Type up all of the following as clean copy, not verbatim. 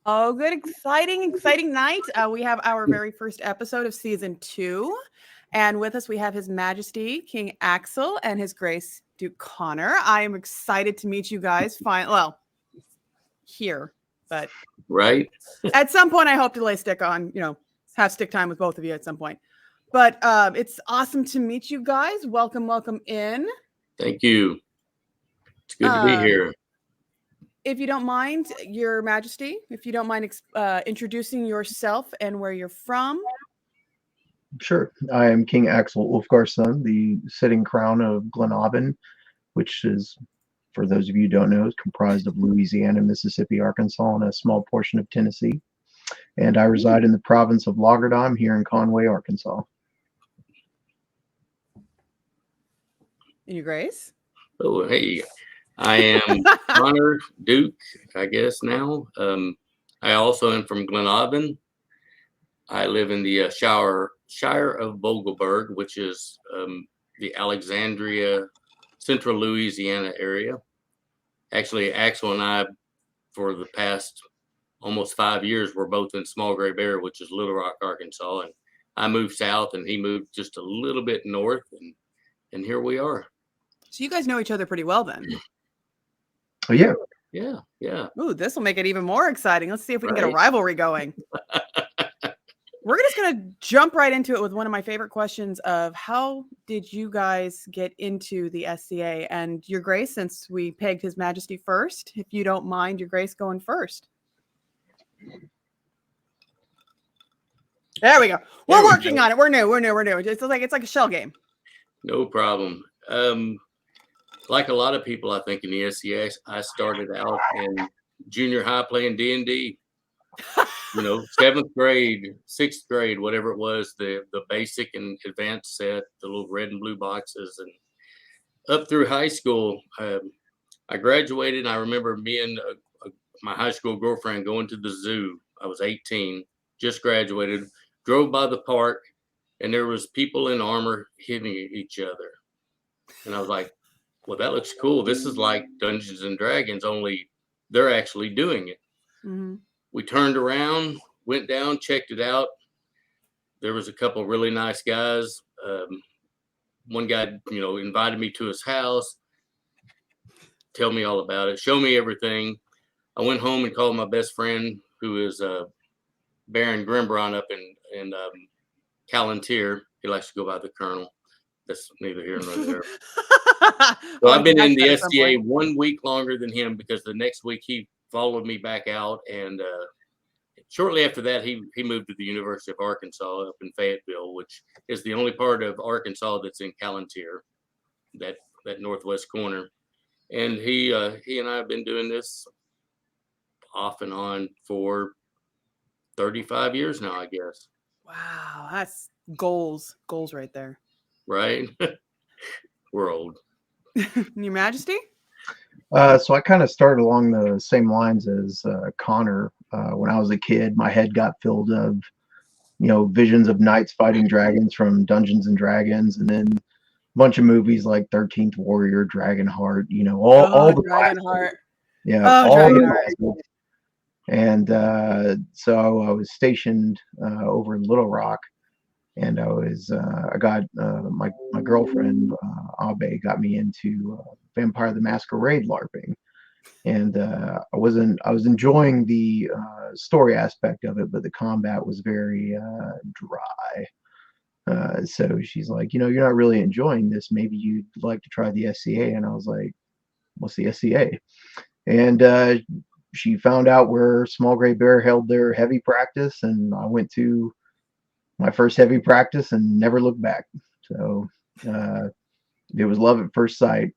Oh, good, exciting night. We have our very first episode of season 2. And with us, we have His Majesty King Axel and His Grace Duke Connor. I am excited to meet you guys. Here, but right. At some point, I hope to lay stick on, have stick time with both of you at some point. But it's awesome to meet you guys. Welcome in. Thank you. It's good to be here. If you don't mind, Your Majesty, if you don't mind introducing yourself and where you're from. Sure. I am King Axel Ulfgar's son, the sitting crown of Glenavon, which is, for those of you who don't know, is comprised of Louisiana, Mississippi, Arkansas, and a small portion of Tennessee. And I reside in the province of Lagerdam here in Conway, Arkansas. And Your Grace? Oh, hey. I am Connor Duke, I guess now. I also am from Glenavon. I live in the Shire of Vogelberg, which is the Alexandria, central Louisiana area. Actually, Axel and I, for the past almost 5 years, we're both in Small Gray Bear, which is Little Rock, Arkansas. And I moved south and he moved just a little bit north. And here we are. So you guys know each other pretty well then. Oh, yeah. Yeah. Ooh, this will make it even more exciting. Let's see if we can get a rivalry going. We're just going to jump right into it with one of my favorite questions of how did you guys get into the SCA? And Your Grace, since we pegged His Majesty first, if you don't mind, Your Grace going first. There we go. We're working on it. We're new. It's like a shell game. No problem. Like a lot of people, I think in the SCA, I started out in junior high playing D&D. 7th grade, 6th grade, whatever it was, the basic and advanced set, the little red and blue boxes, and up through high school. I graduated, and I remember me and my high school girlfriend going to the zoo. I was 18, just graduated, drove by the park, and there was people in armor hitting each other. And I was like, well, that looks cool. This is like Dungeons and Dragons, only they're actually doing it. Mm-hmm. We turned around, went down, checked it out. There was a couple really nice guys. One guy, invited me to his house, tell me all about it, show me everything. I went home and called my best friend, who is Baron Grimbron up in Callantier. He likes to go by the Colonel. That's neither here nor there. So I've been in the SCA 1 week longer than him because the next week he followed me back out. And shortly after that, he moved to the University of Arkansas up in Fayetteville, which is the only part of Arkansas that's in Callantier, that northwest corner. And he and I have been doing this off and on for 35 years now, I guess. Wow, that's goals right there. Right? We're old. Your Majesty? So I kind of started along the same lines as Connor. When I was a kid, my head got filled of, visions of knights fighting dragons from Dungeons and Dragons, and then a bunch of movies like 13th Warrior, Dragonheart, all the Dragonheart. Yeah, all the classics. And so I was stationed over in Little Rock. And I got my girlfriend, Abe, got me into Vampire the Masquerade LARPing. And I was enjoying the story aspect of it, but the combat was very dry. So she's like, you're not really enjoying this. Maybe you'd like to try the SCA. And I was like, what's the SCA? And she found out where Small Gray Bear held their heavy practice, and I went to my first heavy practice and never looked back. So it was love at first sight.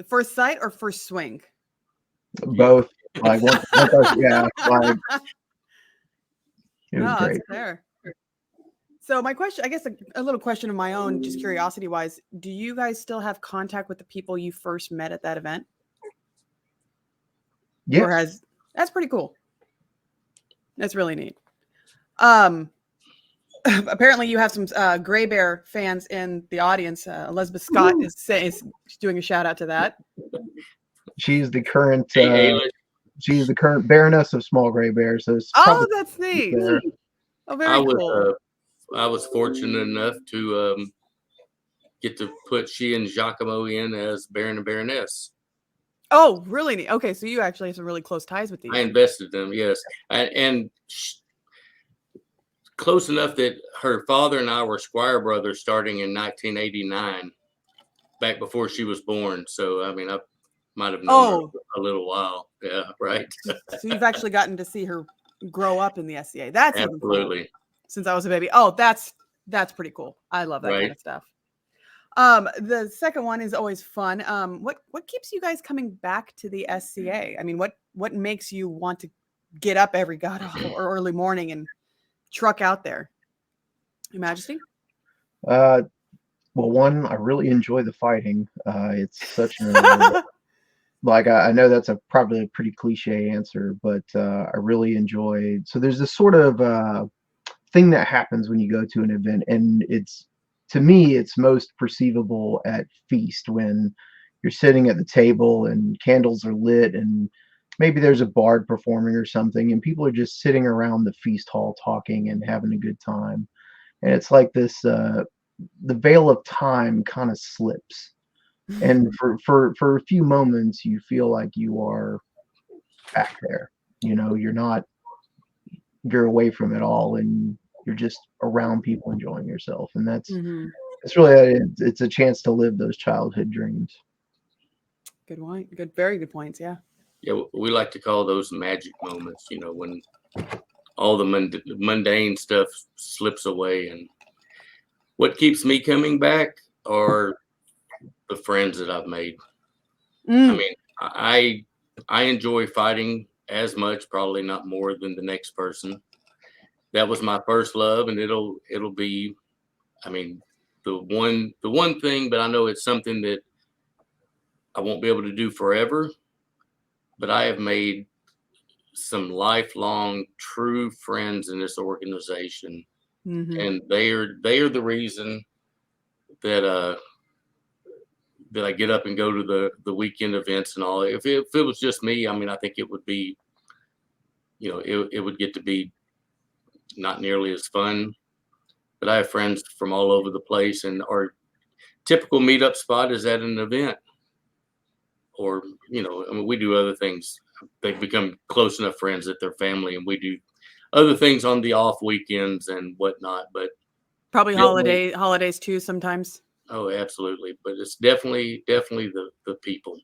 First sight or first swing? Both. Like, yeah, like it was great. That's fair. So my question, I guess a little question of my own, just curiosity wise, do you guys still have contact with the people you first met at that event? Yeah. That's pretty cool. That's really neat. Apparently you have some Gray Bear fans in the audience. Elizabeth Scott is doing a shout out to that. She's the current she's the current Baroness of Small Gray Bear. So it's Oh, probably that's neat. there. Oh, very cool. I was fortunate enough to get to put she and Giacomo in as Baron and Baroness. Oh, really neat. Okay, so you actually have some really close ties with these. I invested them, yes, and close enough that her father and I were squire brothers starting in 1989, back before she was born. So I mean, I might have known her a little while. Yeah, right. So you've actually gotten to see her grow up in the SCA. That's absolutely even cool. Since I was a baby. Oh, that's pretty cool. I love that kind of stuff. The second one is always fun. What keeps you guys coming back to the SCA? I mean, what makes you want to get up every god awful or early morning and truck out there? Your Majesty? Well, one, I really enjoy the fighting. It's such a like I know that's probably a pretty cliche answer, but I really enjoy. So there's this sort of thing that happens when you go to an event, and to me it's most perceivable at feast, when you're sitting at the table and candles are lit and maybe there's a bard performing or something, and people are just sitting around the feast hall talking and having a good time. And it's like this the veil of time kind of slips, and for a few moments you feel like you are back there. You're away from it all, and you're just around people enjoying yourself, and it's really it's a chance to live those childhood dreams. Good one. Very good points. Yeah, we like to call those magic moments, when all the mundane stuff slips away. And what keeps me coming back are the friends that I've made. I mean, I enjoy fighting as much, probably not more than the next person. That was my first love, and it'll be, I mean, the one thing, but I know it's something that I won't be able to do forever. But I have made some lifelong true friends in this organization, and they are the reason that that I get up and go to the weekend events and all. If it was just me, I mean, I think it would be, it would get to be not nearly as fun. But I have friends from all over the place, and our typical meetup spot is at an event, or I mean, we do other things. They've become close enough friends that they're family, and we do other things on the off weekends and whatnot. But probably holidays too sometimes. Oh, absolutely. But it's definitely the people.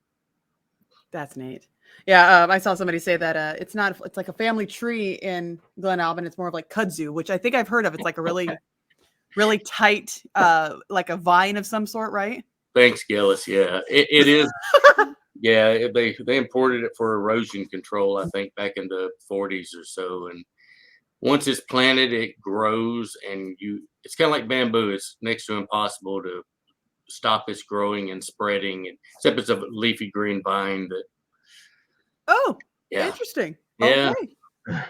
That's neat. Yeah, I saw somebody say that it's like a family tree in Glen Albin. It's more of like kudzu, which I think I've heard of. It's like a really, really tight, like a vine of some sort, right? Thanks, Gillis. Yeah, it is. Yeah, they imported it for erosion control, I think, back in the 40s or so. And once it's planted, it grows, and it's kind of like bamboo. It's next to impossible to stop its growing and spreading, except it's a leafy green vine that. Oh, yeah. Interesting. Yeah. Okay.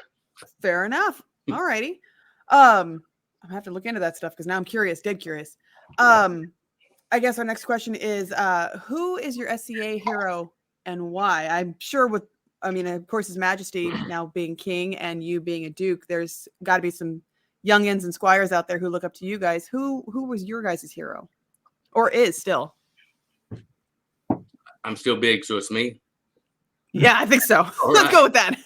Fair enough. All righty. I'm gonna have to look into that stuff because now I'm curious, dead curious. I guess our next question is, who is your SCA hero and why? I'm sure of course, His Majesty now being king and you being a duke, there's got to be some youngins and squires out there who look up to you guys. Who was your guys' hero, or is still? I'm still big, so it's me. Yeah, I think so. Let's go with that.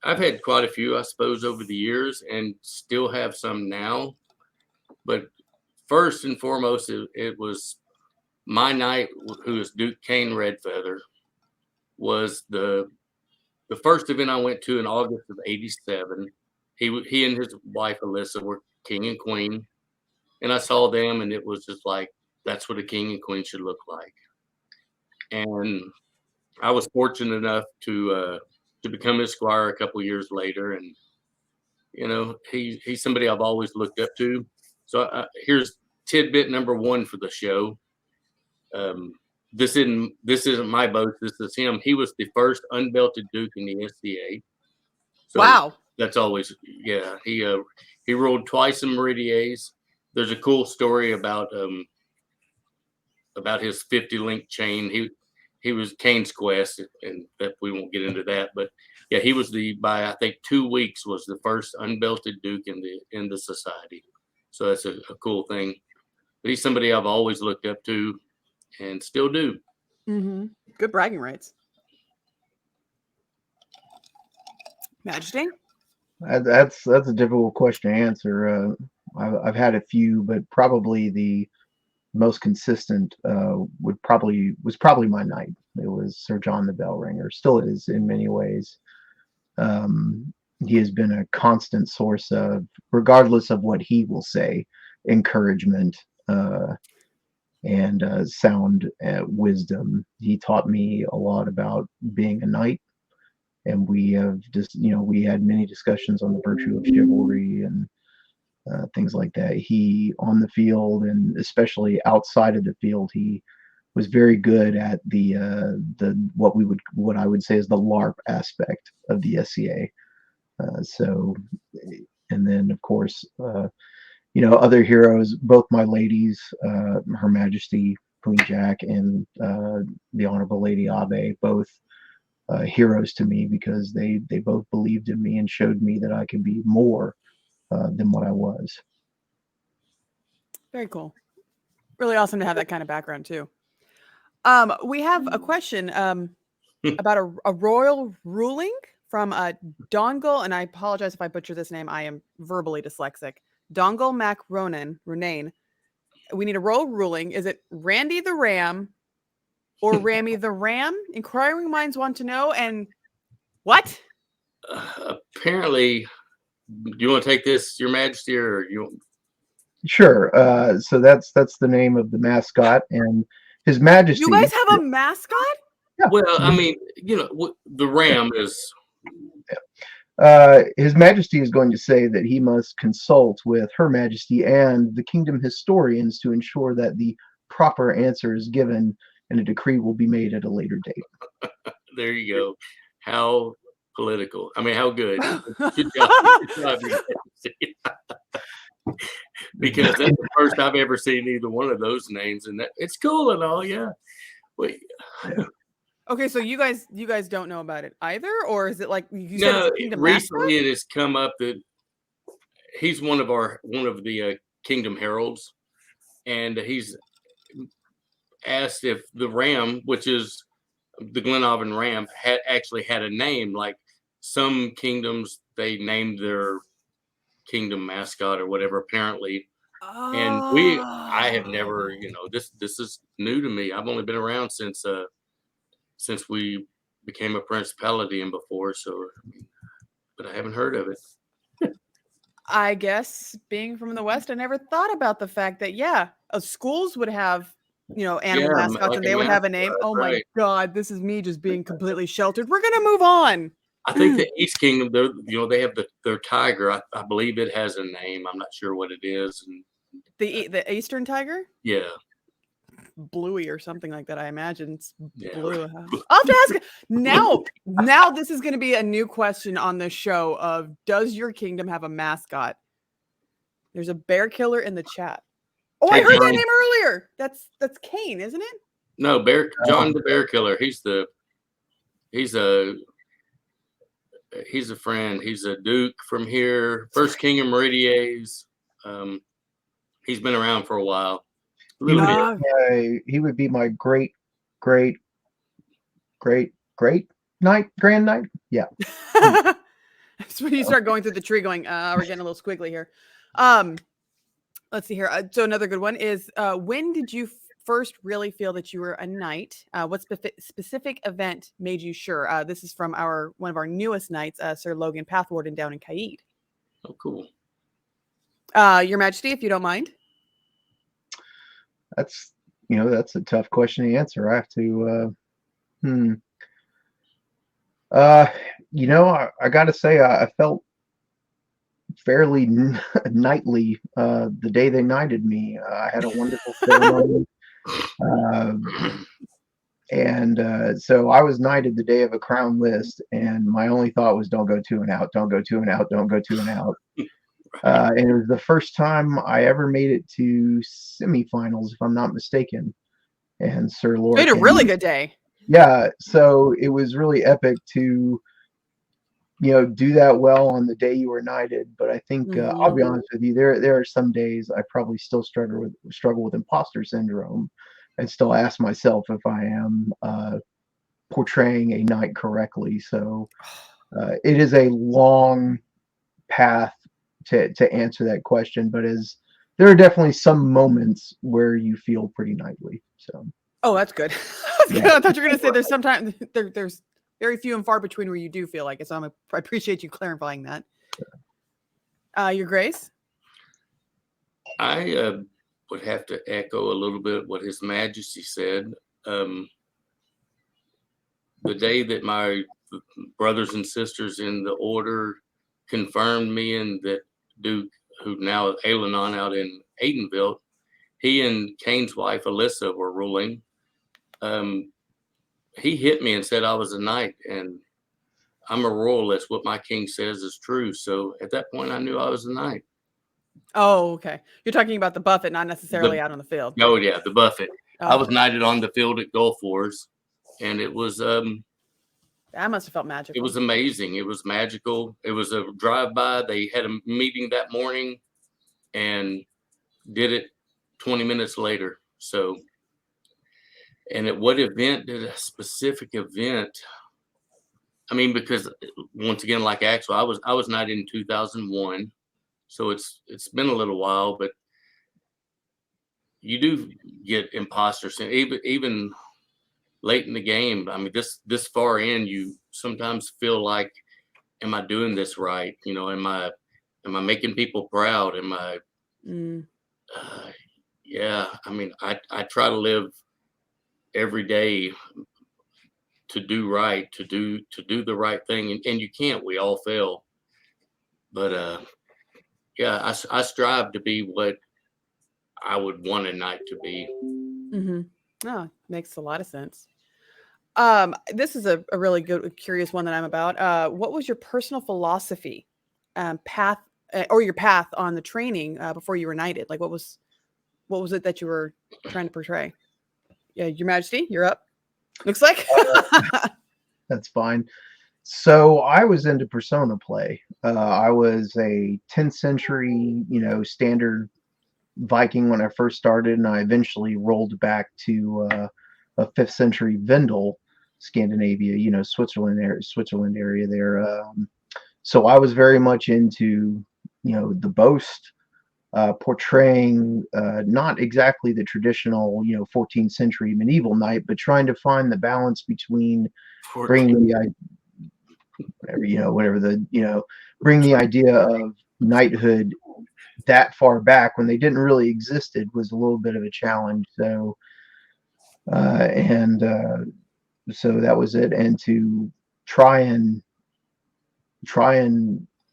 I've had quite a few, I suppose, over the years, and still have some now. But first and foremost, it was my knight, who is Duke Kane Redfeather, was the first event I went to in August of '87. He and his wife Alyssa were king and queen, and I saw them, and it was just like, that's what a king and queen should look like. And I was fortunate enough to become his squire a couple years later, and he's somebody I've always looked up to. So here's tidbit number one for the show. This isn't my boast. This is him. He was the first unbelted duke in the SCA. So wow. That's always, yeah. He ruled twice in Meridies. There's a cool story about his 50 link chain. he was Kane's Quest, and that we won't get into that. But yeah, he was by I think 2 weeks was the first unbelted Duke in the society. So that's a cool thing. But he's somebody I've always looked up to, and still do. Mm-hmm. Good bragging rights. Majesty? That's a difficult question to answer. I've had a few, but probably the most consistent was probably my knight. It was Sir John the Bellringer. Still is in many ways. He has been a constant source of, regardless of what he will say, encouragement and sound wisdom. He taught me a lot about being a knight, and we have just, we had many discussions on the virtue of chivalry and things like that. He, on the field and especially outside of the field, he was very good at the what I would say is the LARP aspect of the SCA. And then of course, other heroes, both my ladies, Her Majesty Queen Jack and the Honorable Lady Abe, both heroes to me, because they both believed in me and showed me that I could be more than what I was. Very cool. Really awesome to have that kind of background too. We have a question about a royal ruling from Dongle, and I apologize if I butcher this name. I am verbally dyslexic. Dongle Mac Ronan. We need a royal ruling. Is it Randy the Ram or Rammy the Ram? Inquiring minds want to know. And what? Apparently, do you want to take this, Your Majesty, or you? Sure. So that's the name of the mascot, and His Majesty. You guys have a mascot? Yeah. Well, I mean, the Ram is. His Majesty is going to say that he must consult with Her Majesty and the kingdom historians to ensure that the proper answer is given, and a decree will be made at a later date. There you go. How political. I mean, how good. Good job. Good job. Because that's the first I've ever seen either one of those names, and it's cool and all, yeah. Wait. Okay, so you guys don't know about it either, or is it like you said? No, it's a kingdom recently mascot? it has come up that he's one of the kingdom heralds, and he's asked if the Ram, which is the Glenavon Ram, actually had a name. Like some kingdoms, they named their kingdom mascot or whatever, apparently. Oh. And I have never, this is new to me. I've only been around since we became a principality and before, but I haven't heard of it. I guess being from the West, I never thought about the fact that schools would have animal mascots, like, and they would have a name. Oh right. My God, this is me just being completely sheltered. We're gonna move on. I think the East Kingdom, they have their tiger. I believe it has a name. I'm not sure what it is. And the Eastern tiger. Yeah. Bluey or something like that. I imagine it's blue. Right. I'll have to ask now. This is going to be a new question on the show of, does your kingdom have a mascot? There's a bear killer in the chat. Oh, I heard that name earlier. That's Kane, isn't it? No, John the Bear Killer. He's a friend. He's a duke from here. First king of Meridies. He's been around for a while. He would be my great knight, grand knight. Yeah. That's when you start going through the tree going, we're getting a little squiggly here. Let's see here. So another good one is, when did you first really feel that you were a knight? What specific event made you sure? This is from one of our newest knights, Sir Logan Pathwarden down in Kaid. Oh, cool. Your Majesty, if you don't mind. That's a tough question to answer. I have to I gotta say I felt fairly knightly the day they knighted me. I had a wonderful ceremony, and so I was knighted the day of a crown list, and my only thought was, don't go 2 and out, don't go 2 and out, don't go 2 and out. And it was the first time I ever made it to semifinals, if I'm not mistaken. And Sir Lord had a really good day. Yeah, so it was really epic to, do that well on the day you were knighted. But I think I'll be honest with you, there are some days I probably still struggle with imposter syndrome, and still ask myself if I am portraying a knight correctly. So it is a long path to answer that question, but there are definitely some moments where you feel pretty knightly. So. Oh, that's good. Yeah. I thought you were going to say there's sometimes there's very few and far between where you do feel like it. So I appreciate you clarifying that. Your Grace? I would have to echo a little bit what His Majesty said. The day that my brothers and sisters in the order confirmed me, and that Duke, who now Alanon out in Aidenville, he and Kane's wife Alyssa were ruling. He hit me and said I was a knight, and I'm a royalist. What my king says is true. So at that point, I knew I was a knight. Oh, okay. You're talking about the buffet, not necessarily out on the field. Oh yeah, the buffet. Oh. I was knighted on the field at Gulf Wars, and it was that must have felt magical. It was amazing. It was magical. It was a drive-by. They had a meeting that morning and did it 20 minutes later. So, and at what event did a specific event? I mean, because once again, like Axel, I was knighted in 2001. So it's been a little while, but you do get imposter syndrome, even late in the game. I mean, this far in, you sometimes feel like, am I doing this right? Am I making people proud? Am I? Yeah. I mean, I try to live every day to do right, to do the right thing, and you can't. We all fail, but yeah, I strive to be what I would want a knight to be. Oh, makes a lot of sense. This is a really good, curious one that I'm about. What was your personal philosophy, path, or your path on the training before you were knighted? Like, what was it that you were trying to portray? Yeah, Your Majesty, you're up. Looks like. That's fine. So I was into persona play. I was a 10th century, standard Viking when I first started, and I eventually rolled back to a 5th century Vendel, Scandinavia, Switzerland area there. So I was very much into, the boast, portraying not exactly the traditional, 14th century medieval knight, but trying to find the balance between bringing the bring the idea of knighthood that far back when they didn't really existed was a little bit of a challenge. So so that was it, and to try and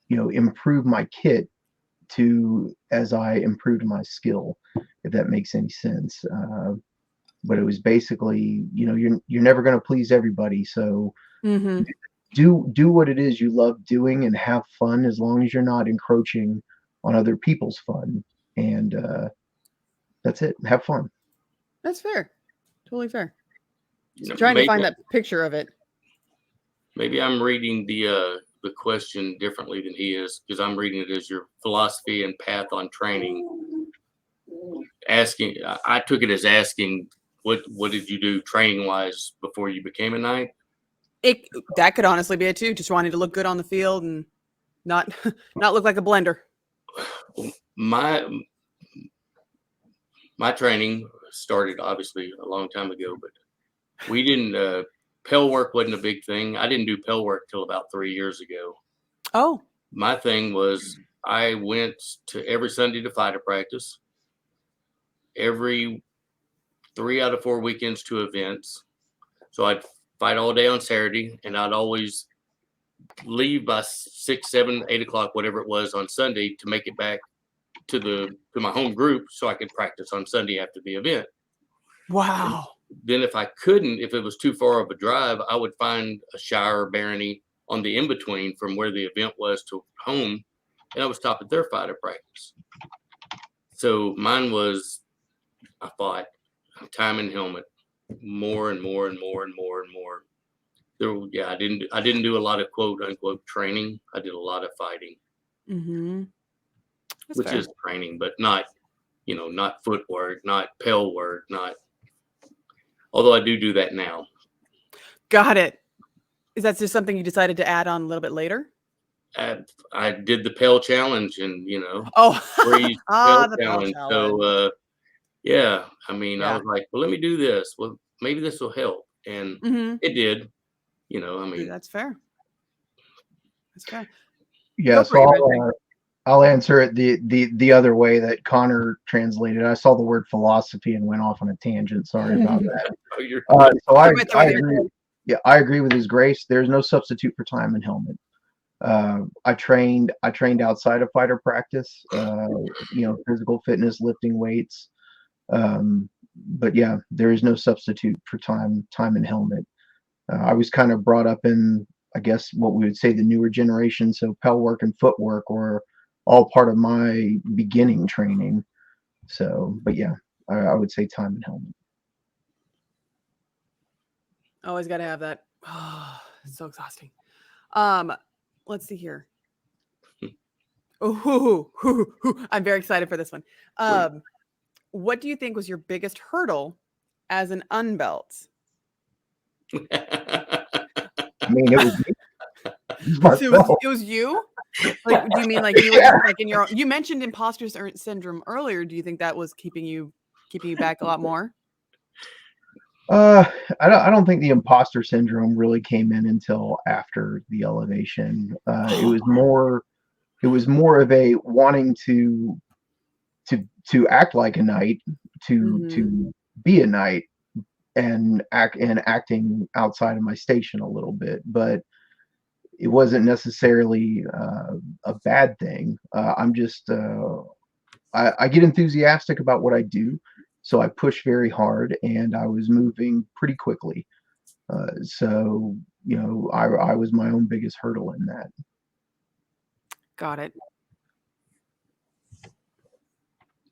improve my kit as I improved my skill, if that makes any sense. But it was basically, you're never going to please everybody, so do what it is you love doing and have fun, as long as you're not encroaching on other people's fun. And that's it. Have fun. That's fair. Totally fair. Trying to find that picture of it. Maybe I'm reading the question differently than he is, because I'm reading it as your philosophy and path on training. I took it as asking, what did you do training wise before you became a knight? That could honestly be it too. Just wanting to look good on the field and not look like a blender. My training started obviously a long time ago, but we didn't. Pell work wasn't a big thing. I didn't do pell work till about 3 years ago. Oh. My thing was, I went to every Sunday to fighter practice, every 3 out of 4 weekends to events. So I'd fight all day on Saturday, and I'd always leave by 6, 7, 8 o'clock, whatever it was, on Sunday to make it back to my home group so I could practice on Sunday after the event. Wow. And then if it was too far of a drive, I would find a shire or barony on the in-between from where the event was to home, and I would stop at their fighter practice. So mine was, I fought time and helmet. more and more and more and more and more. I didn't do a lot of quote unquote training. I did a lot of fighting, which fair. is training, but not, not footwork, not pell work, not. Although I do that now. Got it. Is that just something you decided to add on a little bit later? I did the Pell Challenge, and the Pell Pell Challenge. Challenge. So I mean, I Yeah. was like, well, let me do this. Well, maybe this will help, and it did. I mean, that's fair. That's fair. Yeah, so I'll answer it the other way that Connor translated. I saw the word philosophy and went off on a tangent. Sorry about that. So I agree. Yeah, I agree with His Grace. There's no substitute for time and helmet. I trained outside of fighter practice. Physical fitness, lifting weights. But yeah, there is no substitute for time and helmet. I was kind of brought up in, I guess, what we would say the newer generation. So pell work and footwork were all part of my beginning training. So, but yeah, I would say time and helmet. Always got to have that. Oh, it's so exhausting. Let's see here. I'm very excited for this one. What do you think was your biggest hurdle as an unbelt? I mean, it was me. It was you? Like, do you mean like you were like in your own, you mentioned imposter syndrome earlier. Do you think that was keeping you back a lot more? I don't think the imposter syndrome really came in until after the elevation. It was more of a wanting to act like a knight, to be a knight, and acting outside of my station a little bit, but it wasn't necessarily a bad thing. I'm just I get enthusiastic about what I do, so I push very hard, and I was moving pretty quickly. So I was my own biggest hurdle in that. Got it.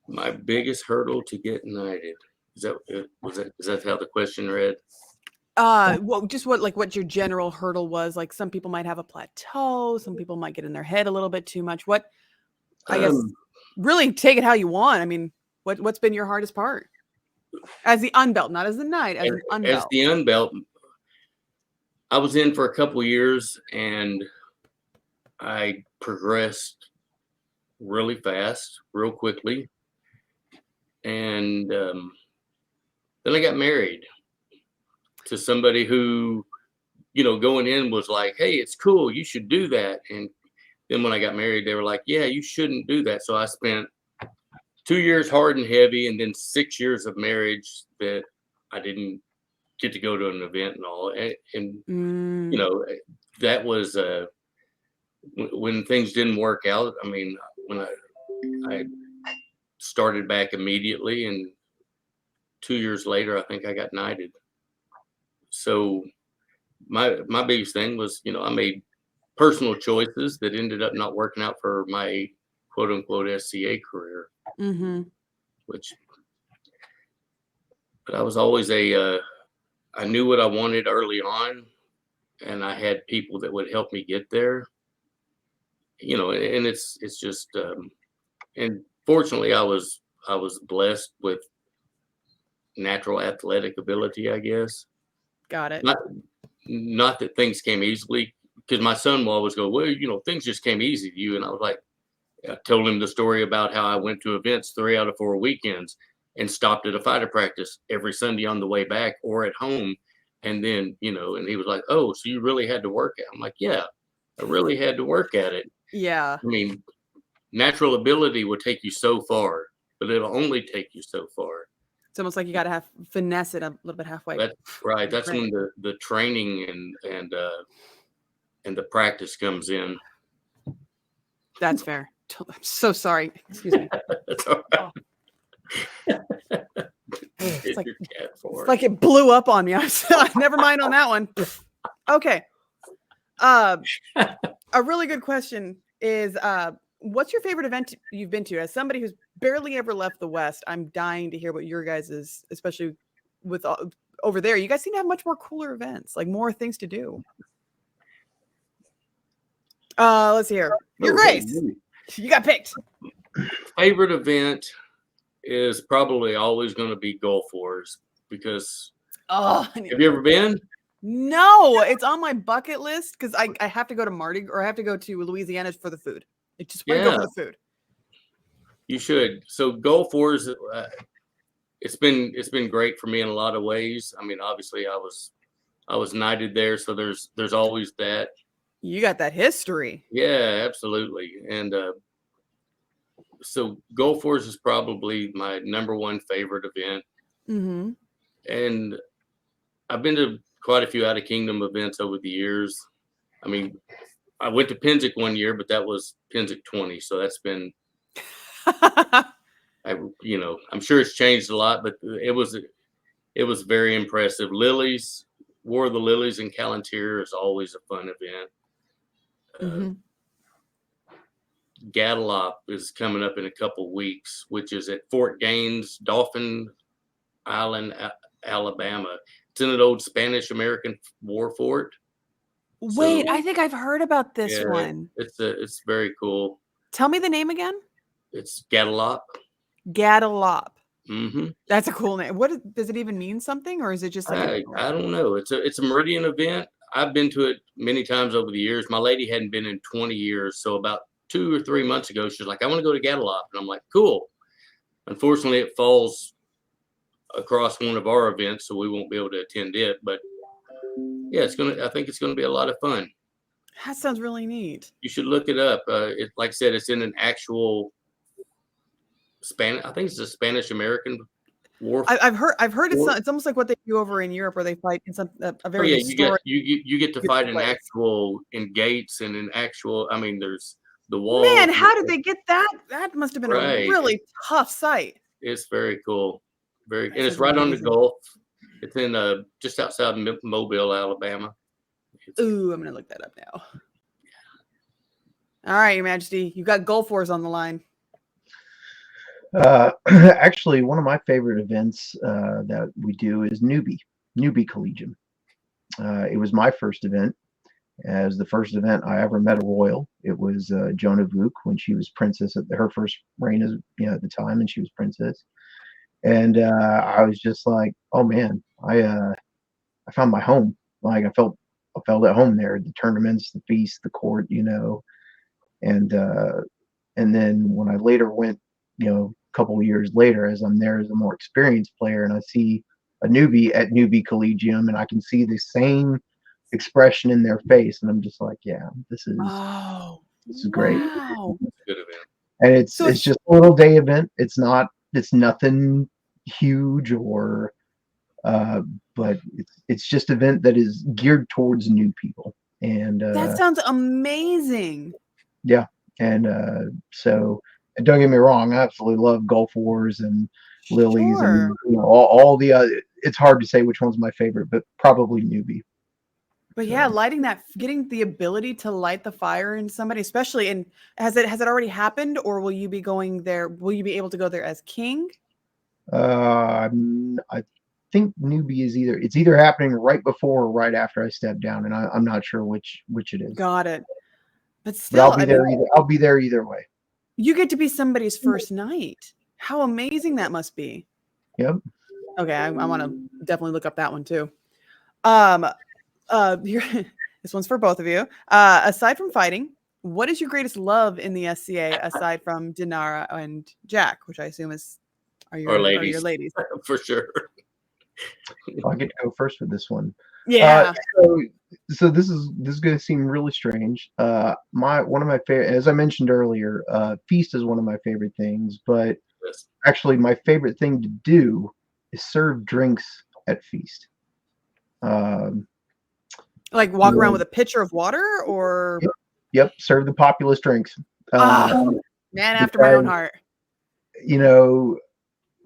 My biggest hurdle to get knighted. Is that how the question read? Well, just what your general hurdle was. Like, some people might have a plateau, some people might get in their head a little bit too much. What, I guess, really take it how you want. I mean, what's been your hardest part as the unbelt, not as the knight, as an unbelt? As the unbelt, I was in for a couple of years, and I progressed really fast, real quickly, and then I got married to somebody who, going in was like, hey, it's cool, you should do that. And then when I got married, they were like, yeah, you shouldn't do that. So I spent 2 years hard and heavy, and then 6 years of marriage that I didn't get to go to an event and all. And that was when things didn't work out. I mean, when I started back immediately, and 2 years later, I think I got knighted. So my biggest thing was, I made personal choices that ended up not working out for my quote unquote SCA career. But I was always I knew what I wanted early on, and I had people that would help me get there. And it's just, and fortunately I was blessed with natural athletic ability, I guess. Got it. Not that things came easily, because my son will always go, well, things just came easy to you. And I was like, I told him the story about how I went to events 3 out of 4 weekends and stopped at a fighter practice every Sunday on the way back or at home. And then, and he was like, oh, so you really had to work at it? I'm like, yeah, I really had to work at it. Yeah. I mean, natural ability will take you so far, but it'll only take you so far. It's almost like you got to have finesse it a little bit halfway. That's right. That's when the training and the practice comes in. That's fair. I'm so sorry. Excuse me. That's all right. It's like it blew up on me. Never mind on that one. Okay. A really good question is, what's your favorite event you've been to? As somebody who's barely ever left the West, I'm dying to hear what your guys is, especially with over there. You guys seem to have much more cooler events, like more things to do. Let's see here. Your Grace, you got picked. Favorite event is probably always going to be Gulf Wars because have you ever been? No, it's on my bucket list because I have to go to I have to go to Louisiana for the food. I just want to go for the food. You should. So Gulf Wars, it's been great for me in a lot of ways. I mean, obviously I was knighted there, so there's always that. You got that history. Yeah, absolutely. And so Gulf Wars is probably my #1 favorite event. Mm-hmm. And I've been to quite a few out of kingdom events over the years. I mean, I went to Penzic one year, but that was Penzic 20. So that's been, I'm sure it's changed a lot, but it was very impressive. War of the Lilies in Callantyre is always a fun event. Mm-hmm. Gellir is coming up in a couple weeks, which is at Fort Gaines, Dauphin Island, Alabama. It's in an old Spanish-American war fort. Wait, I think I've heard about this one. It's very cool. Tell me the name again. It's Gellir. Gellir. Mm-hmm. That's a cool name. Does it even mean something, or is it just like I don't know. It's a Meridian event. I've been to it many times over the years. My lady hadn't been in 20 years, so about 2 or 3 months ago, she's like, "I want to go to Gellir," and I'm like, "Cool." Unfortunately, it falls across one of our events, so we won't be able to attend it. But yeah, I think it's gonna be a lot of fun. That sounds really neat. You should look it up. Like I said, it's in an actual I think it's a Spanish-American war. I've heard it's almost like what they do over in Europe, where they fight in a very historic. You get to fight in actual gates and in actual. I mean, there's the wall. Man, how did they get that? That must have been a really tough sight. It's very cool. And it's right on the Gulf. It's in just outside Mobile, Alabama. Ooh, I'm gonna look that up now. All right, Your Majesty, you got Gulf Wars on the line. Actually, one of my favorite events that we do is Newbie Collegium. It was my first event. It was the first event I ever met a royal. It was Joan of Arc when she was princess at her first reign at the time, and she was princess. And I was just like, oh man, I found my home. Like I felt at home there. The tournaments, the feast, the court, and then when I later went, a couple of years later, as I'm there as a more experienced player, and I see a newbie at Newbie Collegium, and I can see the same expression in their face, and I'm just like, yeah, this is great. Wow. Good event. And it's just a little day event. It's nothing huge or but it's just an event that is geared towards new people. And that sounds amazing. Yeah. And so don't get me wrong, I absolutely love Gulf Wars and Lilies and all the other. It's hard to say which one's my favorite, but probably Newbie. But yeah, getting the ability to light the fire in somebody, especially, and has it already happened, or will you be going there? Will you be able to go there as king? I think Newbie is either happening right before or right after I step down, and I'm not sure which it is. Got it. But still, I'll be there either way. You get to be somebody's first night. How amazing that must be. Yep. Okay, I want to definitely look up that one too. This one's for both of you. Aside from fighting, what is your greatest love in the SCA aside from Annora and Jack, which I assume are your ladies? For sure. I get to go first with this one. Yeah. So this is going to seem really strange. One of my favorite, as I mentioned earlier, feast is one of my favorite things. But actually, my favorite thing to do is serve drinks at feast. Like walk around with a pitcher of water, or yep, serve the populous drinks. Man after my own heart.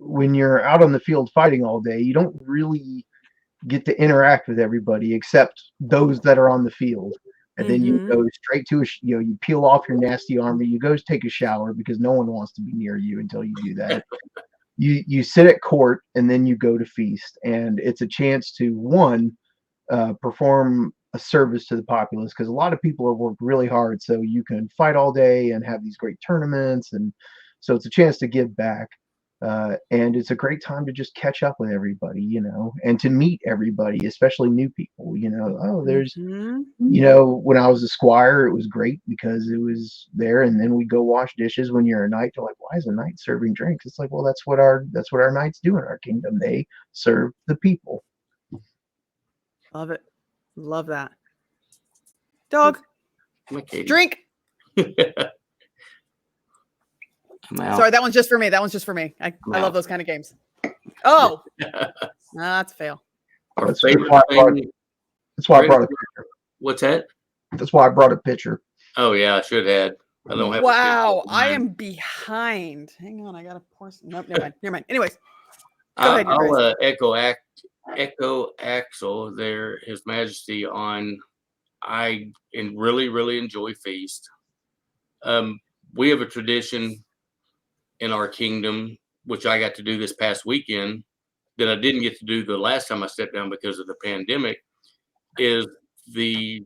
When you're out on the field fighting all day, you don't really get to interact with everybody except those that are on the field. And then you go straight to you peel off your nasty armor, you go take a shower because no one wants to be near you until you do that. you sit at court and then you go to feast, and it's a chance to perform a service to the populace, because a lot of people have worked really hard, so you can fight all day and have these great tournaments, and so it's a chance to give back. And it's a great time to just catch up with everybody, and to meet everybody, especially new people. Oh, there's, when I was a squire, it was great because it was there, and then we go wash dishes. When you're a knight, they're like, why is a knight serving drinks? It's like, well, that's what our knights do in our kingdom. They serve the people. Love it. Love that. Dog. Drink. Sorry, that one's just for me. I love those kind of games. Oh, that's a fail. That's why I brought a pitcher. What's that? That's why I brought a pitcher. Oh yeah, I should have. I don't have. Wow, I am behind. Hang on, I gotta pour some. Nope, never mind. Anyways, go ahead. I'll echo Axel there, His Majesty, on. I really enjoy feast. We have a tradition in our kingdom, which I got to do this past weekend, that I didn't get to do the last time I stepped down because of the pandemic, is the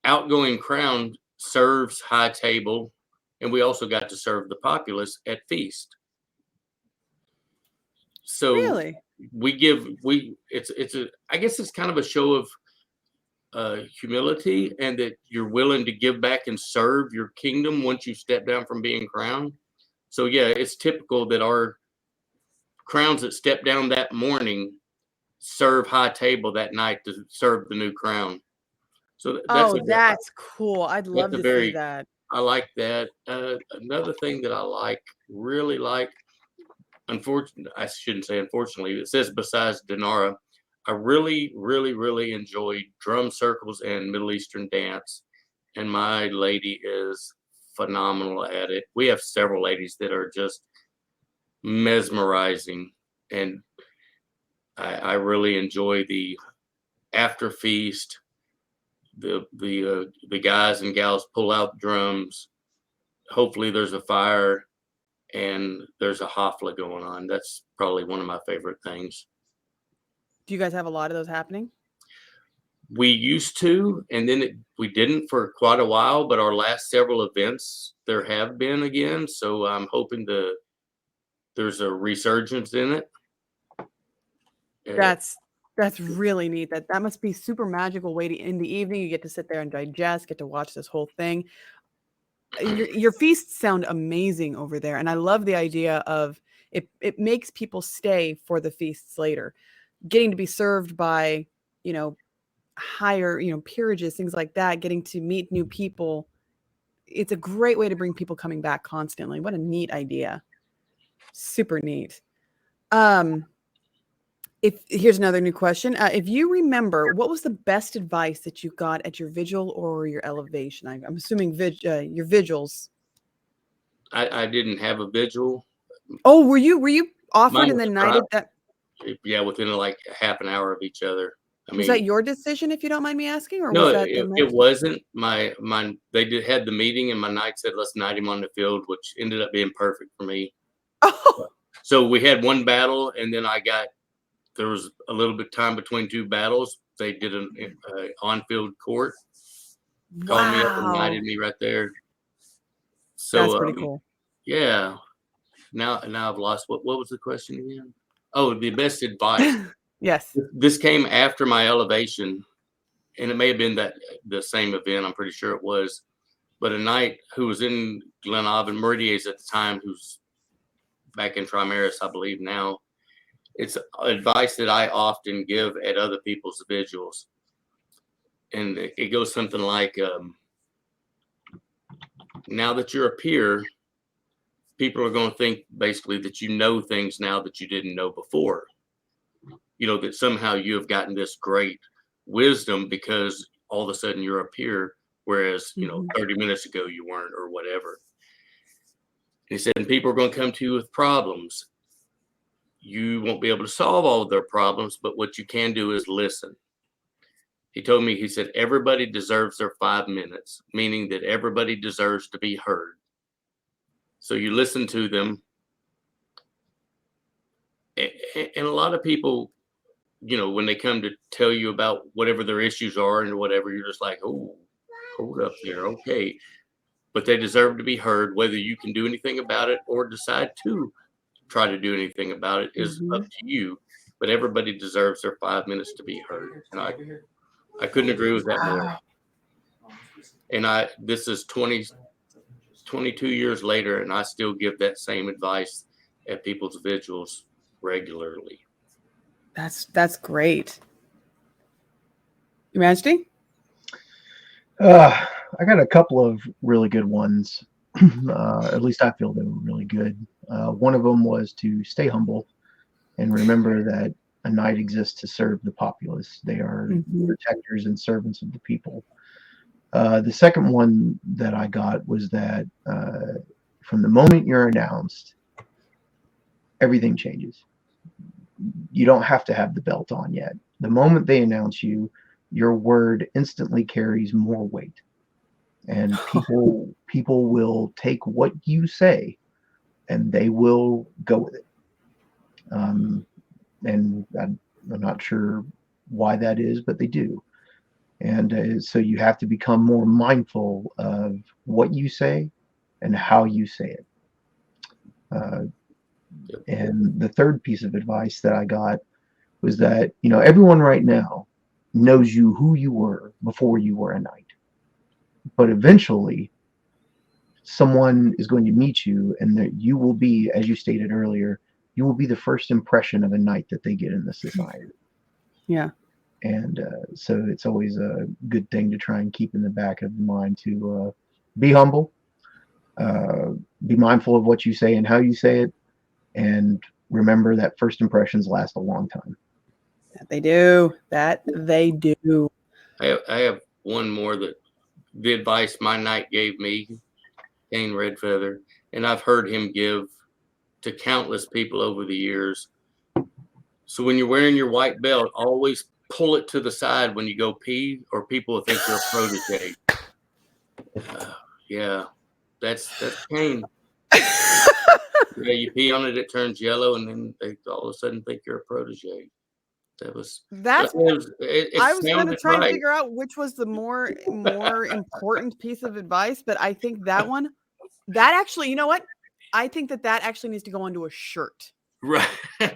outgoing crown serves high table, and we also got to serve the populace at feast. So really, I guess it's kind of a show of humility, and that you're willing to give back and serve your kingdom once you step down from being crowned. So yeah, it's typical that our crowns that step down that morning serve high table that night to serve the new crown. So that's cool. I'd love to see that. I like that. Another thing that I really like, I shouldn't say unfortunately, it says besides Annora, I really enjoyed drum circles and Middle Eastern dance, and my lady is phenomenal at it. We have several ladies that are just mesmerizing, and I really enjoy the after feast. The guys and gals pull out drums. Hopefully there's a fire and there's a hafla going on. That's probably one of my favorite things. Do you guys have a lot of those happening? We used to, and then we didn't for quite a while, but our last several events, there have been again. So I'm hoping there's a resurgence in it. That's really neat. That must be super magical way to in the evening. You get to sit there and digest, get to watch this whole thing. Your feasts sound amazing over there. And I love the idea of it makes people stay for the feasts later. Getting to be served by, higher, peerages, things like that, getting to meet new people. It's a great way to bring people coming back constantly. What a neat idea. Super neat. Here's another new question. If you remember, what was the best advice that you got at your vigil or your elevation? I'm assuming your vigils. I didn't have a vigil. Oh, were you offered and then knighted? Yeah, within like half an hour of each other. Was that your decision, if you don't mind me asking, or no? Was that it wasn't. My they had the meeting, and my knight said, "Let's knight him on the field," which ended up being perfect for me. Oh. So we had one battle, and then there was a little bit of time between two battles. They did an on-field court. Called me up and knighted me right there. So that's pretty cool. Yeah. Now I've lost what was the question again? Oh, the best advice. Yes. This came after my elevation, and it may have been the same event. I'm pretty sure it was. But a knight who was in Glenavon, Meridies at the time, who's back in Trimaris, I believe now. It's advice that I often give at other people's vigils. And it goes something like, now that you're a peer, people are going to think basically that you know things now that you didn't know before. That somehow you have gotten this great wisdom because all of a sudden you're a peer, whereas, 30 minutes ago you weren't, or whatever. He said, and people are going to come to you with problems. You won't be able to solve all of their problems, but what you can do is listen. He told me, he said, everybody deserves their 5 minutes, meaning that everybody deserves to be heard. So you listen to them, And a lot of people, you know, when they come to tell you about whatever their issues are and whatever, you're just like, oh, hold up there. Okay. But they deserve to be heard. Whether you can do anything about it or decide to try to do anything about it is up to you. But everybody deserves their 5 minutes to be heard. And I couldn't agree with that more. And this is 22 years later, and I still give that same advice at people's vigils regularly. That's great. Your Majesty? I got a couple of really good ones. At least I feel they were really good. One of them was to stay humble and remember that a knight exists to serve the populace. They are protectors and servants of the people. The second one that I got was that from the moment you're announced, everything changes. You don't have to have the belt on yet. The moment they announce you, your word instantly carries more weight, and people will take what you say and they will go with it. And I'm not sure why that is, but they do. And so you have to become more mindful of what you say and how you say it. And the third piece of advice that I got was that, you know, everyone right now knows you who you were before you were a knight. But eventually, someone is going to meet you, and that you will be, as you stated earlier, you will be the first impression of a knight that they get in the society. Yeah. And so it's always a good thing to try and keep in the back of the mind to be humble, be mindful of what you say and how you say it, and remember that first impressions last a long time. That they do. That they do. I have one more, that the advice my knight gave me, Kane Redfeather, and I've heard him give to countless people over the years. So when you're wearing your white belt, always pull it to the side when you go pee, or people will think you're a protege. Yeah, that's Kane. Yeah, you pee on it, it turns yellow, and then they all of a sudden think you're a protege. I was going to try and figure out which was the more important piece of advice, but I think that actually, you know what? I think that actually needs to go onto a shirt. Right.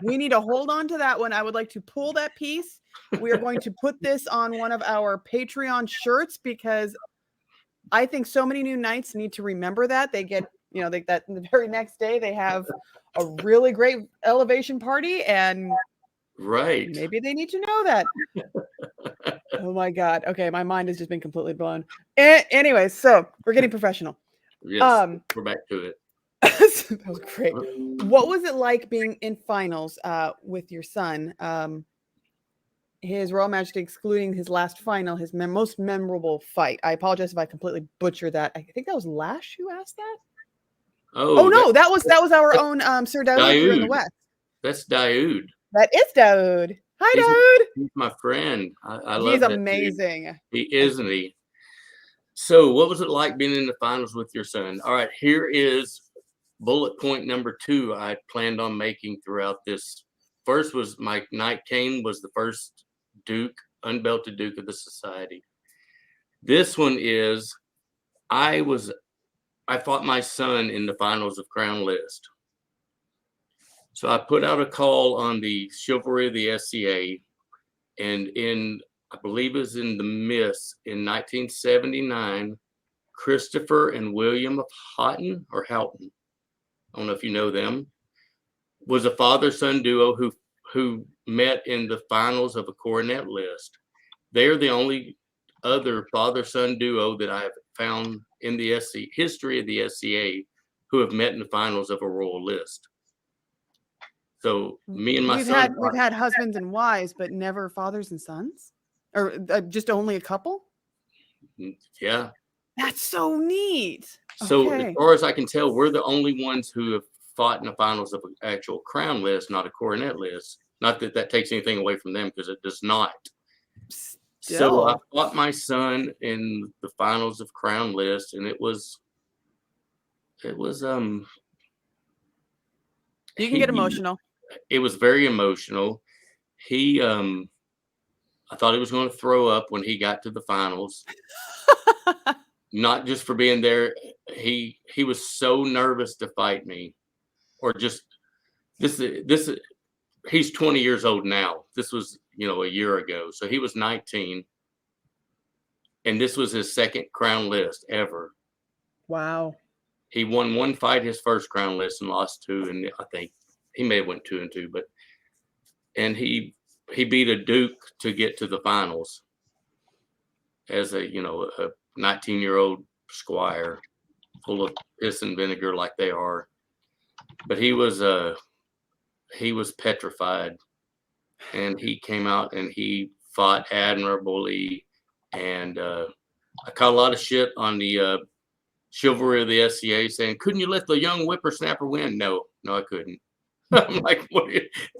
We need to hold on to that one. I would like to pull that piece. We are going to put this on one of our Patreon shirts, because I think so many new knights need to remember that. They get, you know, that the very next day they have a really great elevation party, and right, maybe they need to know that. Oh my God. Okay, my mind has just been completely blown. Anyway, so we're getting professional. Yes, we're back to it. That was great. What was it like being in finals with your son? His Royal Majesty, excluding his last final, his most memorable fight. I apologize if I completely butchered that. I think that was Lash who asked that. Oh no, that was our own Sir Daoud here in the West. That's Daoud. That is Daoud. Hi, Daoud. He's my friend. I love He's amazing. That dude. He isn't he? So what was it like being in the finals with your son? All right, here is bullet point number 2 I planned on making throughout this. First was my knight Kane was the first Duke, unbelted Duke of the society. This one is I fought my son in the finals of Crown List. So I put out a call on the chivalry of the SCA, and I believe it was in the Miss in 1979, Christopher and William of Houghton, I don't know if you know them, was a father-son duo who met in the finals of a coronet list. They're the only other father-son duo that I have found in the history of the SCA who have met in the finals of a royal list. So me and my son, we've had husbands and wives, but never fathers and sons, or just only a couple. Yeah, that's so neat. So as far as I can tell, we're the only ones who have fought in the finals of an actual crown list, not a coronet list. Not that that takes anything away from them, because it does not. So I fought my son in the finals of crown list, and it was you can get emotional. it was very emotional. He, I thought he was going to throw up when he got to the finals. Not just for being there. He was so nervous to fight me, or just this. He's 20 years old now. This was, a year ago. So he was 19, and this was his second crown list ever. Wow. He won one fight his first crown list and lost two, and I think he may have went 2-2, and he beat a Duke to get to the finals as a 19-year-old squire, full of piss and vinegar like they are. But he was petrified, and he came out and he fought admirably. And I caught a lot of shit on the chivalry of the SCA, saying, "Couldn't you let the young whippersnapper win?" No, I couldn't. I'm like, what?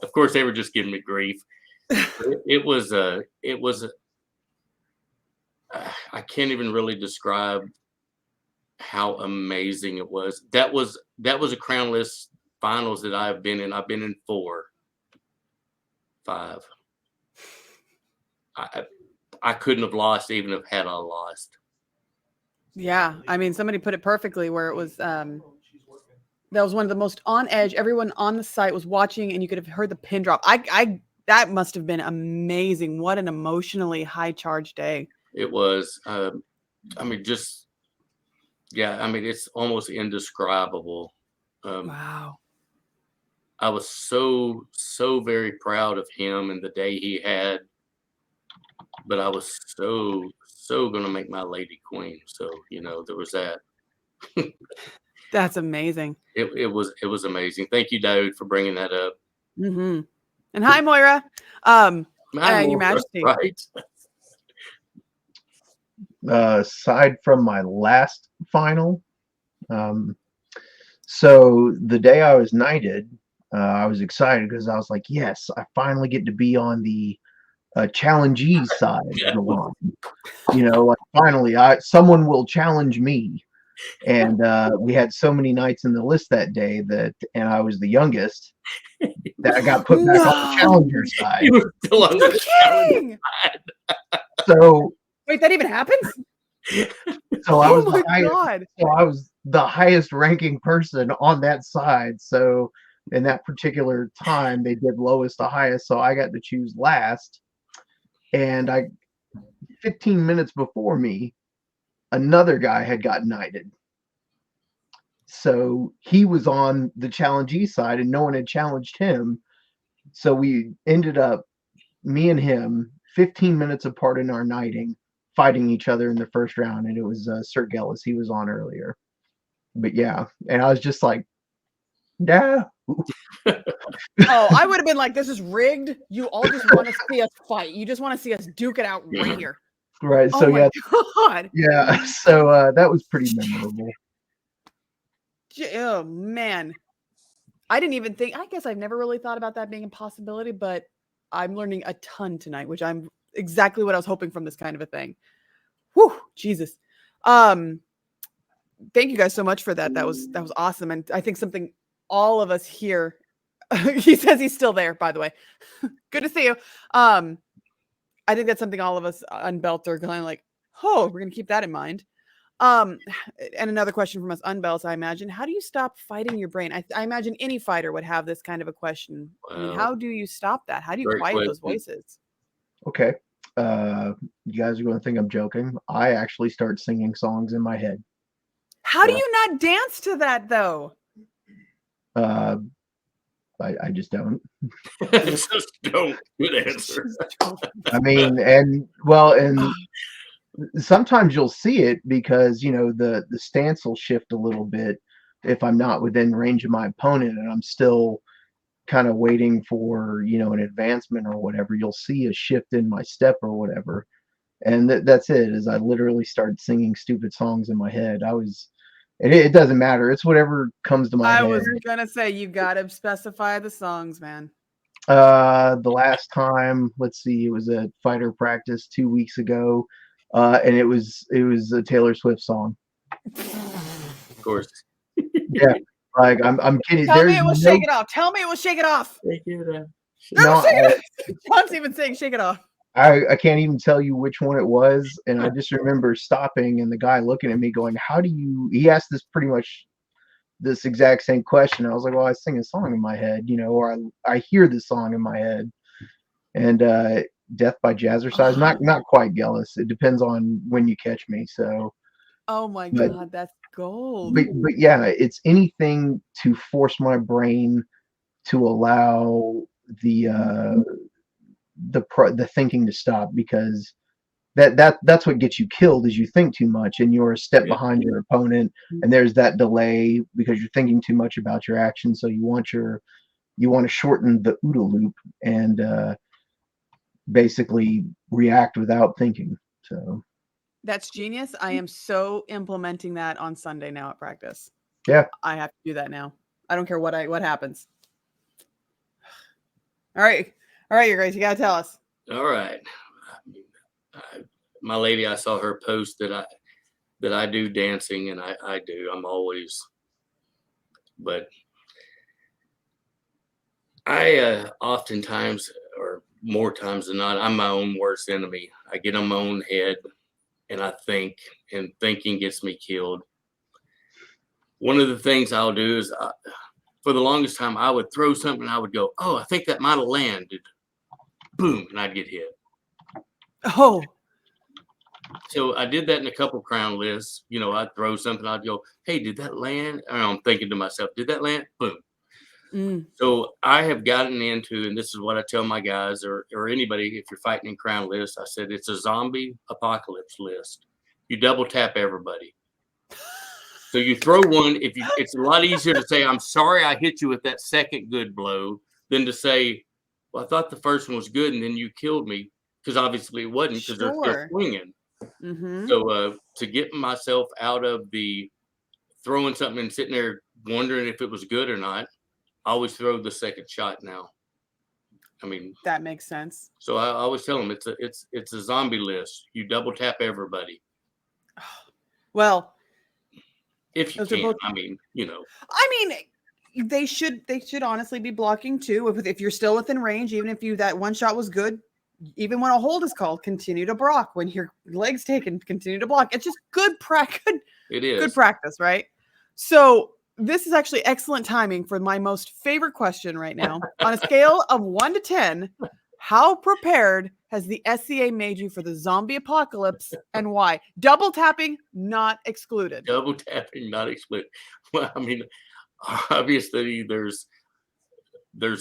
Of course, they were just giving me grief. It was I can't even really describe how amazing it was. That was a crownless finals that I've been in. I've been in 4, 5. I couldn't have lost even if had I lost. Yeah, I mean, somebody put it perfectly where it was that was one of the most on edge. Everyone on the site was watching, and you could have heard the pin drop. That must have been amazing. What an emotionally high charge day. It was. I mean, it's almost indescribable. Wow. I was so very proud of him and the day he had, but I was so gonna make my lady queen. So there was that. That's amazing. It was amazing. Thank you, David, for bringing that up. Mm-hmm. And hi, Moira. Your Majesty. Right. Aside from my last final, so the day I was knighted, I was excited because I was like, yes, I finally get to be on the challengee side of the line. Like finally, someone will challenge me. And we had so many knights in the list that day and I was the youngest, that I got put back on the challenger side. You were still on the kidding. So wait, that even happens? So I was I was the highest ranking person on that side. So in that particular time, they did lowest to highest. So I got to choose last. And 15 minutes before me, another guy had gotten knighted. So he was on the challengee side and no one had challenged him. So we ended up, me and him, 15 minutes apart in our knighting, fighting each other in the first round. And it was Sir Gellis. He was on earlier. But yeah, and I was just like, yeah. Oh, I would have been like, this is rigged. You all just want to see us fight. You just want to see us duke it out right here. Right. Oh So my yeah. God. Yeah. So that was pretty memorable. Oh man. I didn't even think, I guess I've never really thought about that being a possibility, but I'm learning a ton tonight, which I'm exactly what I was hoping from this kind of a thing. Whew, Jesus. Thank you guys so much for that. That was awesome. And I think something all of us here, he says he's still there, by the way. Good to see you. I think that's something all of us unbelt are kind of like, oh, we're going to keep that in mind. And another question from us unbelts, I imagine, how do you stop fighting your brain? I imagine any fighter would have this kind of a question. I mean, how do you stop that? How do you quiet those voices? Okay. You guys are going to think I'm joking. I actually start singing songs in my head. How do you not dance to that though? I just don't. Just don't. Good answer. I mean, and sometimes you'll see it because the stance will shift a little bit if I'm not within range of my opponent and I'm still kind of waiting for an advancement or whatever. You'll see a shift in my step or whatever, and that's it. Is I literally started singing stupid songs in my head. It doesn't matter. It's whatever comes to my head. I was gonna say you gotta specify the songs, man. The last time, let's see, it was a fighter practice 2 weeks ago, and it was a Taylor Swift song. Of course. Yeah, Like I'm kidding. Tell me There's it was no, Shake It Off. Tell me it was Shake It Off. Shake it off. no, Shake It Off. John's even saying Shake It Off. I can't even tell you which one it was. And I just remember stopping and the guy looking at me going, how do you, he asked this pretty much this exact same question. I was like, well, I sing a song in my head, you know, or I hear this song in my head. And Death by Jazzercise, not quite Gellis. It depends on when you catch me. So oh my God, that's gold. But yeah, it's anything to force my brain to allow the thinking to stop, because that's what gets you killed is you think too much and you're a step behind your opponent, and there's that delay because you're thinking too much about your actions. So you want to shorten the OODA loop and basically react without thinking. So that's genius. I am so implementing that on Sunday now at practice. Yeah, I have to do that now. I don't care what happens. All right, you guys, you gotta tell us. All right. My lady, I saw her post that I do dancing, and I do. I'm always, but I oftentimes, or more times than not, I'm my own worst enemy. I get on my own head and I think, and thinking gets me killed. One of the things I'll do is, for the longest time, I would throw something and I would go, oh, I think that might have landed. Boom, and I'd get hit. Oh. So I did that in a couple crown lists. You know, I'd throw something, I'd go, hey, did that land? And I'm thinking to myself, did that land? Boom. So I have gotten into, and this is what I tell my guys or anybody, if you're fighting in crown lists, I said, it's a zombie apocalypse list. You double tap everybody. So you throw one, it's a lot easier to say, I'm sorry I hit you with that second good blow than to say, well, I thought the first one was good and then you killed me, because obviously it wasn't, because they're still swinging. So to get myself out of the throwing something and sitting there wondering if it was good or not, I always throw the second shot now. I mean, that makes sense. So I always tell them it's a zombie list. You double tap everybody. Well, if you can, I mean, you know. I mean, they should honestly be blocking too. If you're still within range, even if that one shot was good, even when a hold is called, continue to block. When your leg's taken, continue to block. It's just good practice. It is good practice, right? So this is actually excellent timing for my most favorite question right now. On a scale of 1 to 10, how prepared has the SCA made you for the zombie apocalypse, and why? Double tapping not excluded. Double tapping not excluded. Well, I mean, obviously there's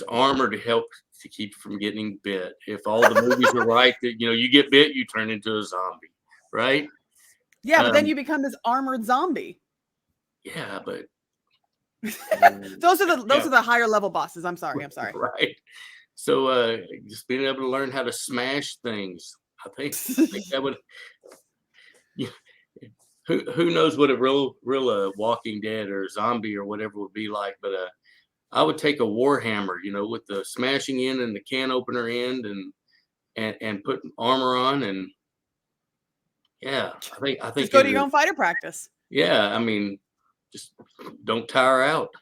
armor to help to keep you from getting bit. If all the movies are right, that you get bit, you turn into a zombie, right? Yeah, but then you become this armored zombie. Yeah, but those are the higher level bosses. I'm sorry. Right. So just being able to learn how to smash things, I think that would. Who knows what a real Walking Dead or zombie or whatever would be like, but I would take a warhammer, with the smashing in and the can opener end and put armor on, and yeah, I think just go to your own fighter practice. Yeah, I mean, just don't tire out.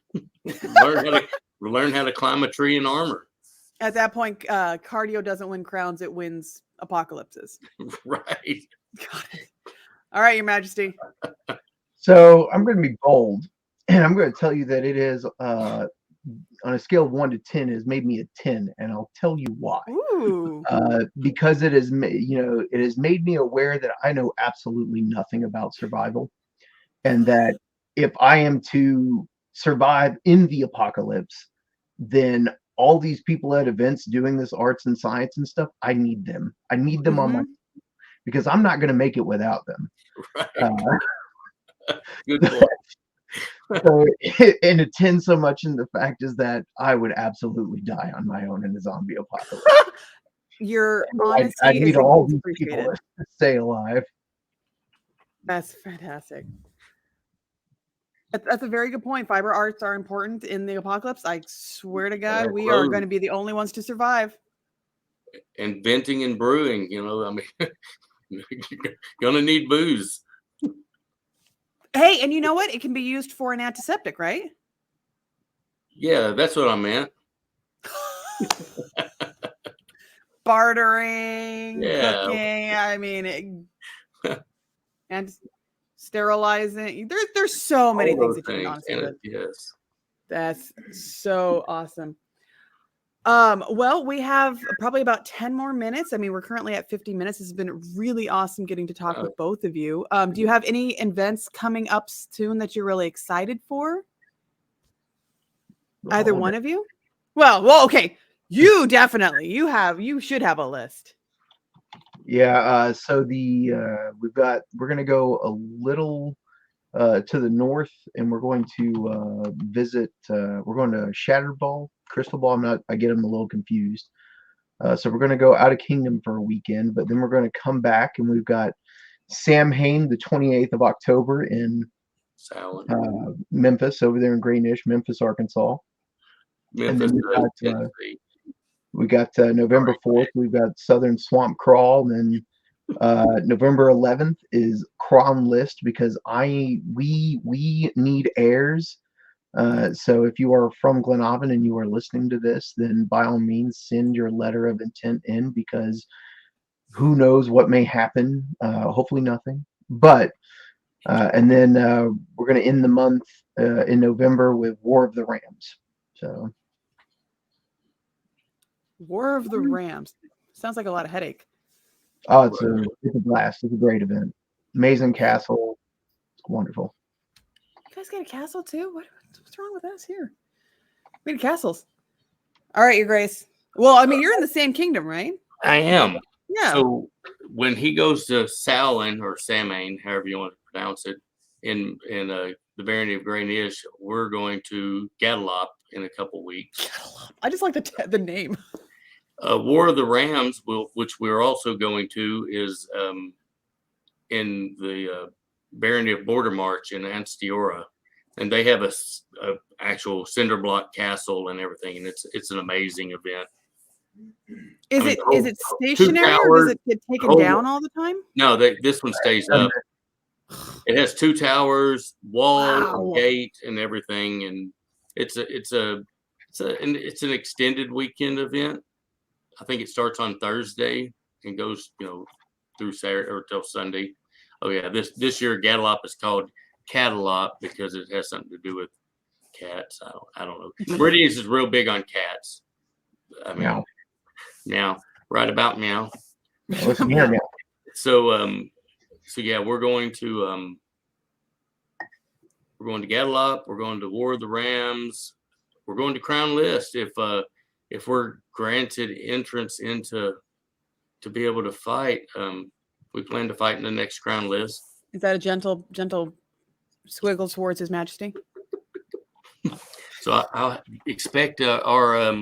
learn how to climb a tree in armor. At that point, cardio doesn't win crowns; it wins apocalypses. Right. Got it. All right, Your Majesty. So I'm going to be bold, and I'm going to tell you that it is on a scale of 1 to 10 has made me a 10, and I'll tell you why. Ooh. Because it has made me aware that I know absolutely nothing about survival, and that if I am to survive in the apocalypse, then all these people at events doing this arts and science and stuff, I need them. I need them on my team, because I'm not going to make it without them. Right. Good point. So, and a 10 so much in the fact is that I would absolutely die on my own in a zombie apocalypse. Your honesty I need is all these people to stay alive. That's fantastic. That's a very good point. Fiber arts are important in the apocalypse. I swear to God, we are going to be the only ones to survive. And venting and brewing, I mean, you're going to need booze. Hey, and you know what? It can be used for an antiseptic, right? Yeah, that's what I meant. Bartering, Yeah. cooking. I mean, and sterilizing. There's so many All things those that you can things. honestly And do. yes. That's so awesome. Well, we have probably about 10 more minutes. I mean, we're currently at 50 minutes. This has been really awesome getting to talk with both of you. Do you have any events coming up soon that you're really excited for? Either one of you? Well, okay. You definitely. You should have a list. Yeah. So we're gonna go a little to the north, and we're going to visit. We're going to Shattered Ball, Crystal Ball. I get them a little confused. So we're going to go out of Kingdom for a weekend, but then we're going to come back, and we've got Samhain the 28th of October in Memphis, over there in Graynish, Memphis, Arkansas. Memphis, and then we got November 4th. We've got Southern Swamp Crawl, and November 11th is Cron List, because we need heirs. So if you are from Glenavon and you are listening to this, then by all means send your letter of intent in, because who knows what may happen. Hopefully nothing. But and then we're going to end the month in November with War of the Rams. So War of the Rams. Sounds like a lot of headache. Oh, it's a blast. It's a great event. Amazing castle. It's wonderful. You guys got a castle too? What's wrong with us here? We need castles. All right, Your Grace. Well, I mean, you're in the same kingdom, right? I am. Yeah. So when he goes to Samhain or Samhain, however you want to pronounce it, in the barony of Graynish, we're going to Gellir in a couple weeks. I just like the name. War of the Rams, which we're also going to, is in the barony of Border March in Annora, and they have a actual cinder block castle and everything, and it's an amazing event. Is it stationary, or does it get taken down all the time? No, this one stays up. It has 2 towers, wall, gate, and everything, and it's an extended weekend event. I think it starts on Thursday and goes, through Saturday or till Sunday. Oh yeah, this year Gellir is called Catalop because it has something to do with cats. I don't know. Meridius is real big on cats. I mean, meow, right about meow. Listen here, meow. So yeah, we're going to Gellir. We're going to War of the Rams. We're going to Crown List if we're granted entrance to be able to fight. We plan to fight in the next Crown List. Is that a gentle squiggle towards His Majesty? So I'll expect our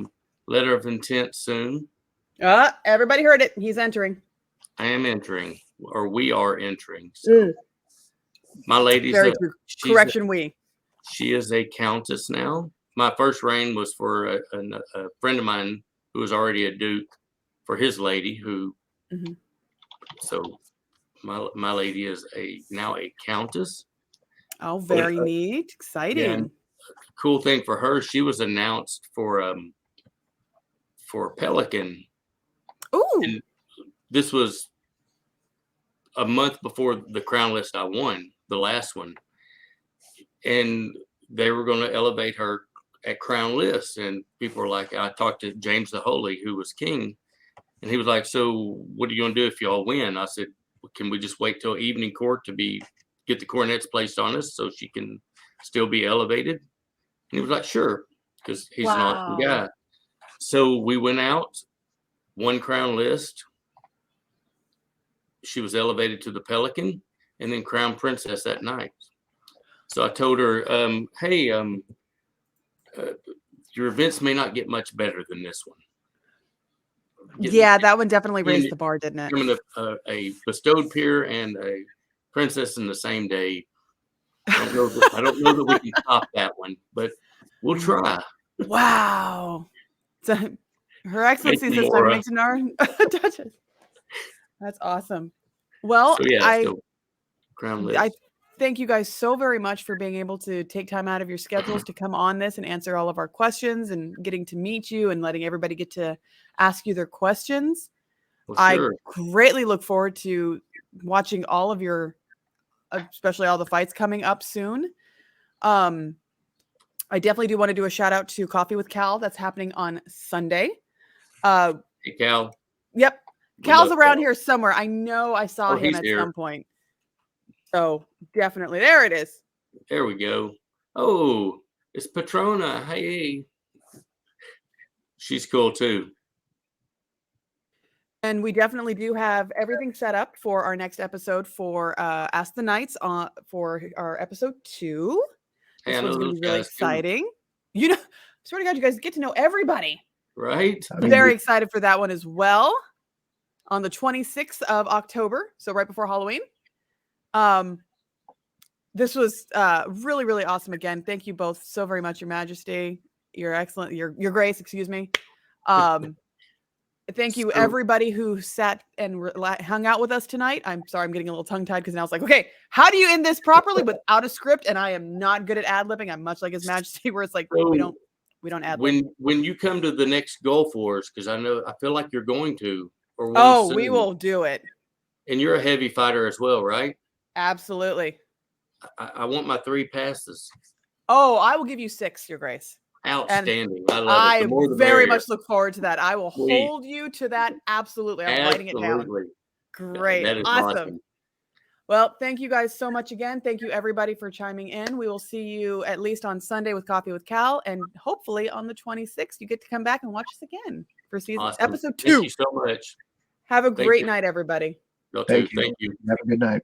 letter of intent soon. Everybody heard it. He's entering. I am entering, or we are entering. So my lady's very true. Correction, she is a countess now. My first reign was for a friend of mine who was already a duke, for his lady who. Mm-hmm. So my lady is now a countess. Oh, very neat, exciting. Yeah, cool thing for her, she was announced for Pelican. Ooh. And this was a month before the Crown List I won, the last one, and they were going to elevate her at Crown List, and people were like, I talked to James the Holy, who was king, and he was like, so what are you going to do if y'all win? I said, well, can we just wait till evening court to get the coronets placed on us so she can still be elevated? And he was like, sure, because he's an awesome guy. So we went out, won Crown List. She was elevated to the Pelican, and then Crown Princess that night. So I told her, hey, your events may not get much better than this one. That one definitely raised the bar, didn't it? Becoming a bestowed peer and a princess in the same day. I don't know that we can top that one, but we'll try. Wow. So Her Excellency this time makes an hour. That's awesome. Well, so yeah, Crown List. I thank you guys so very much for being able to take time out of your schedules to come on this and answer all of our questions and getting to meet you and letting everybody get to ask you their questions. Well, I sure. greatly look forward to watching all of your, especially all the fights coming up soon. I definitely do want to do a shout out to Coffee with Cal. That's happening on Sunday. Hey, Cal. Yep. We Cal's love around Cal. here somewhere. I know I saw Oh, him he's at here. some point. So definitely. There it is. There we go. Oh, it's Patrona. Hey. She's cool too. And we definitely do have everything set up for our next episode for Ask the Knights for our episode 2. Hey, This I know one's going to those be really guys too. exciting. You know, swear to God, you guys get to know everybody. Right? I mean, Very excited for that one as well. On the 26th of October, so right before Halloween. This was really, really awesome. Again, thank you both so very much, Your Majesty, Your Excellent, Your Grace, excuse me. Thank you, So- everybody who sat and hung out with us tonight. I'm sorry, I'm getting a little tongue-tied because now it's like, okay, how do you end this properly without a script? And I am not good at ad-libbing. I'm much like His Majesty, where it's like we don't ad-lib. when you come to the next Gulf Wars, because I feel like you're going to, or one Oh, soon, we will do it. and you're a heavy fighter as well, right? Absolutely. I want my 3 passes. Oh, I will give you 6, Your Grace. Outstanding. I love it. I The more the very merrier. much look forward to that. I will Sweet. hold you to that. Absolutely. I'm writing it down. Absolutely. Great. That is Awesome. Well, thank you guys so much again. Thank you, everybody, for chiming in. We will see you at least on Sunday with Coffee with Cal. And hopefully on the 26th, you get to come back and watch us again for Awesome. episode 2. Thank you so much. Have a Thank great you. night, everybody. Y'all too. Thank you. Thank you. Have a good night.